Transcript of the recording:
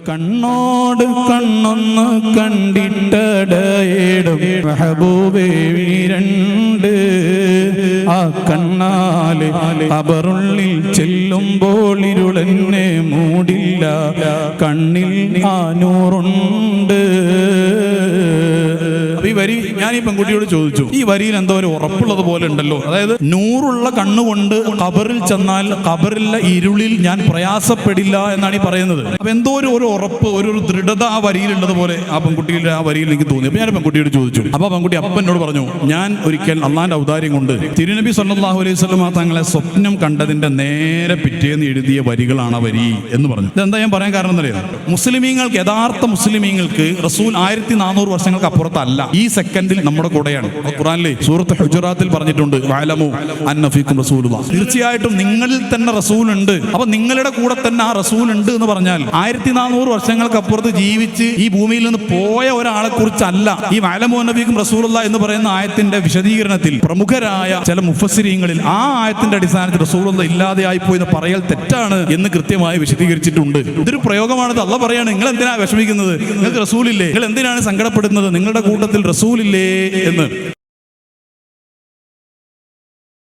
കണ്ണോട് കണ്ണൊന്ന് കണ്ടിട്ടടയിടും മെഹബൂബേ രണ്ട് ആ കണ്ണാല് ഖബറുള്ളിൽ ചെല്ലുമ്പോൾ ഇരുളെന്നെ മൂടില്ല കണ്ണിൽ ആ നൂറുണ്ട്. ഈ വരി ഞാൻ ഈ പെൺകുട്ടിയോട് ചോദിച്ചു, ഈ വരിയിൽ എന്തോ ഒരു ഉറപ്പുള്ളത് പോലെ ഉണ്ടല്ലോ, അതായത് നൂറുള്ള കണ്ണുകൊണ്ട് ഖബറിൽ ചെന്നാൽ ഖബറിലെ ഇരുളിൽ ഞാൻ പ്രയാസപ്പെടില്ല എന്നാണ് ഈ പറയുന്നത്. അപ്പൊ എന്തോ ഒരു ഉറപ്പ്, ഒരു ദൃഢത ആ വരിയിലുള്ളത് പോലെ ആ പെൺകുട്ടിയുടെ ആ വരിയിൽ എനിക്ക് തോന്നി. അപ്പൊ ഞാൻ പെൺകുട്ടിയോട് ചോദിച്ചു. അപ്പൊ പെൺകുട്ടി അപ്പനോട് പറഞ്ഞു, ഞാൻ ഒരിക്കൽ അള്ളാന്റെ ഔദാര്യം കൊണ്ട് തിരുനബി സല്ലല്ലാഹു അലൈഹി വസല്ലം തങ്ങളെ സ്വപ്നം കണ്ടതിന്റെ നേരെ പിറ്റേന്ന് എഴുതിയ വരികളാണ് ആ വരി എന്ന് പറഞ്ഞു. ഇതെന്താ ഞാൻ പറയാൻ കാരണം എന്നറിയാം, മുസ്ലിമീങ്ങൾക്ക്, യഥാർത്ഥ മുസ്ലിമീങ്ങൾക്ക് റസൂൽ 1400 വർഷങ്ങൾക്ക് അപ്പുറത്തല്ല, ഈ സെക്കൻഡിൽ നമ്മുടെ കൂടെയാണ്. ഖുർആനിലെ സൂറത്ത് ഹുജറാത്തിൽ പറഞ്ഞിട്ടുണ്ട്, വഅലമു അന്ന ഫീകും റസൂലുള്ളാഹ്, തീർച്ചയായിട്ടും നിങ്ങളിൽ തന്നെ റസൂൽ ഉണ്ട്. അപ്പൊ നിങ്ങളുടെ കൂടെ തന്നെ ആ റസൂൽ ഉണ്ട് എന്ന് പറഞ്ഞാൽ 1400 വർഷങ്ങൾക്ക് അപ്പുറത്ത് ജീവിച്ച് ഈ ഭൂമിയിൽ നിന്ന് പോയ ഒരാളെ കുറിച്ചല്ല ഈ വഅലമു അന്ന ഫീകും റസൂലുള്ളാഹ് എന്ന് പറയുന്ന ആയത്തിന്റെ വിശദീകരണത്തിൽ പ്രമുഖരായ ചില മുഫസ്സിരീങ്ങളിൽ ആ ആയത്തിന്റെ അടിസ്ഥാനത്തിൽ റസൂലുള്ളാഹ് ഇല്ലാതെയായി പോയി പറയൽ തെറ്റാണ് എന്ന് കൃത്യമായി വിശദീകരിച്ചിട്ടുണ്ട്. ഇതൊരു പ്രയോഗമാണത്. അള്ളാഹ് പറയാണ്, നിങ്ങൾ എന്തിനാ വിഷമിക്കുന്നത്, നിങ്ങൾക്ക് റസൂലില്ലേ, നിങ്ങൾ എന്തിനാണ് സങ്കടപ്പെടുന്നത്, നിങ്ങളുടെ കൂട്ടത്തിൽ റസൂലില്ലേ എന്ന്.